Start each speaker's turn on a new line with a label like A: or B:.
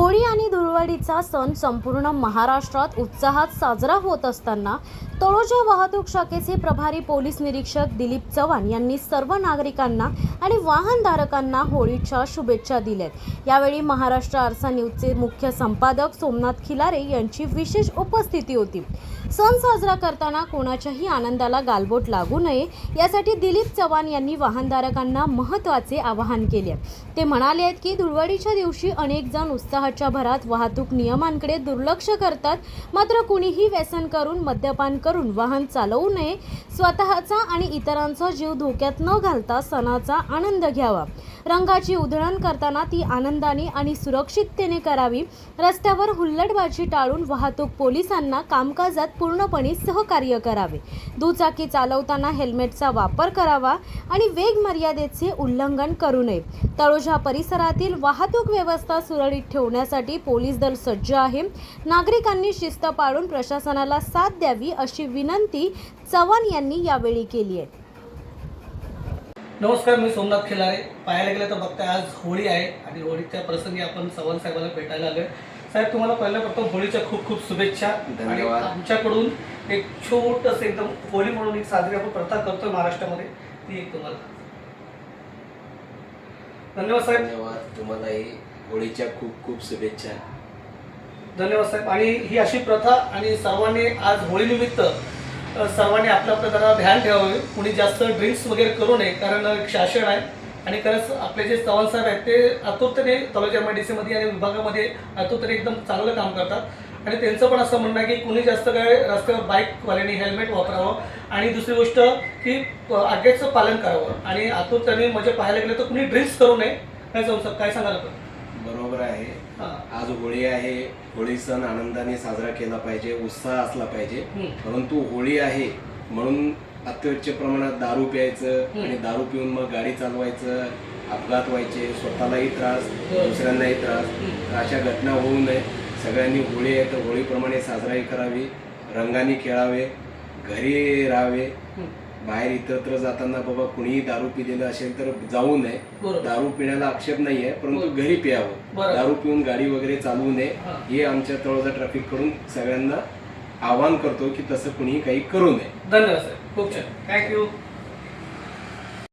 A: होळी आणि धुळवडीचा सण संपूर्ण महाराष्ट्रात उत्साहात साजरा होत असताना तळोजा वाहतूक शाखेचे प्रभारी पोलीस निरीक्षक दिलीप चव्हाण यांनी सर्व नागरिकांना आणि वाहनधारकांना होळीच्या शुभेच्छा दिल्यात। यावेळी महाराष्ट्र आरसा न्यूजचे मुख्य संपादक सोमनाथ खिलारे यांची विशेष उपस्थिती होती। सण साजरा करताना कोणाच्याही आनंदाला गालबोट लागू नये यासाठी दिलीप चव्हाण यांनी वाहनधारकांना महत्त्वाचे आवाहन केले। ते म्हणाले आहेत की धुळवडीच्या दिवशी अनेक जण उत्साहाच्या भरात वाहतूक नियमांकडे दुर्लक्ष करतात, मात्र कुणीही व्यसन करून मद्यपान करून वाहन चालवू नये। स्वतःचा आणि इतरांचा जीव धोक्यात न घालता सणाचा आनंद घ्यावा। रंगाची उधळण करताना ती आनंदाने आणि सुरक्षिततेने करावी। रस्त्यावर हुल्लडबाजी टाळून वाहतूक पोलिसांना कामकाजात पूर्णपणे सहकार्य करावे। दुचाकी चालवताना हेल्मेटचा वापर करावा आणि वेग मर्यादेचे उल्लंघन करू नये। तळोजा परिसरातील वाहतूक व्यवस्था सुरळीत ठेवण्यासाठी पोलीस दल सज्ज आहे। नागरिकांनी शिस्त पाळून प्रशासनाला साथ द्यावी अशी विनंती चव्हाण यांनी यावेळी केली आहे।
B: नमस्कार, मी सोमनाथ खिलारे। पाहायला गेलं तर बघताय आज होळी आहे आणि होळीच्या प्रसंगी आपण चव्हाण साहेबांना भेटायला आलोय। साहेब, तुम्हाला पहिल्या प्रथम होळीच्या खूप खूप शुभेच्छा।
C: धन्यवाद।
B: आमच्याकडून एक छोटंसं एकदम होळी म्हणून एक साजरी आपण प्रथा करतोय महाराष्ट्रामध्ये, ती एक तुम्हाला धन्यवाद साहेब।
C: धन्यवाद, तुम्हालाही होळीच्या खूप खूप शुभेच्छा।
B: धन्यवाद साहेब। आणि ही अशी प्रथा आणि सर्वांनी आज होळीनिमित्त सर्वांनी आपलं जरा ध्यान ठेवावे। कुणी जास्त ड्रिंक्स वगैरे करू नये, कारण एक शासन आहे आणि खरंच आपले जे चव्हाण साहेब आहेत ते आतुरतेने तळोजा MIDC मध्ये आणि विभागामध्ये आतुरतेने एकदम चांगलं काम करतात। आणि त्यांचं पण असं म्हणणं आहे की कुणी जास्त काय रस्त्यावर बाईकवाल्यांनी हेल्मेट वापरावं आणि दुसरी गोष्ट की आज्ञेचं पालन करावं आणि आतुरतेने म्हणजे पाहायला गेलं तर कुणी ड्रिंक्स करू नये। काय सांगाल आपण?
C: बरोबर आहे। आज होळी आहे, होळी सण आनंदाने साजरा केला पाहिजे, उत्साह असला पाहिजे। परंतु होळी आहे म्हणून अत्युच्च प्रमाणात दारू प्यायचं आणि दारू पिऊन मग गाडी चालवायचं, अपघात व्हायचे, स्वतःलाही त्रास, दुसऱ्यांनाही त्रास, अशा घटना होऊ नये। सगळ्यांनी होळी आहे तर होळीप्रमाणे साजराही करावी, रंगाने खेळावे, घरी राहावे। बाहेर इतरत्र जाताना बाबा कुणीही दारू पिलेलं असेल तर जाऊ नये। दारू पिण्याला आक्षेप नाहीये, परंतु घरी प्यावं। दारू पिऊन गाडी वगैरे चालवू नये, हे आमच्या तळोजा ट्रॅफिक कडून सगळ्यांना आवाहन करतो की तसं कुणीही काही करू नये।
B: धन्यवाद साहेब, खूप छान, थँक्यू।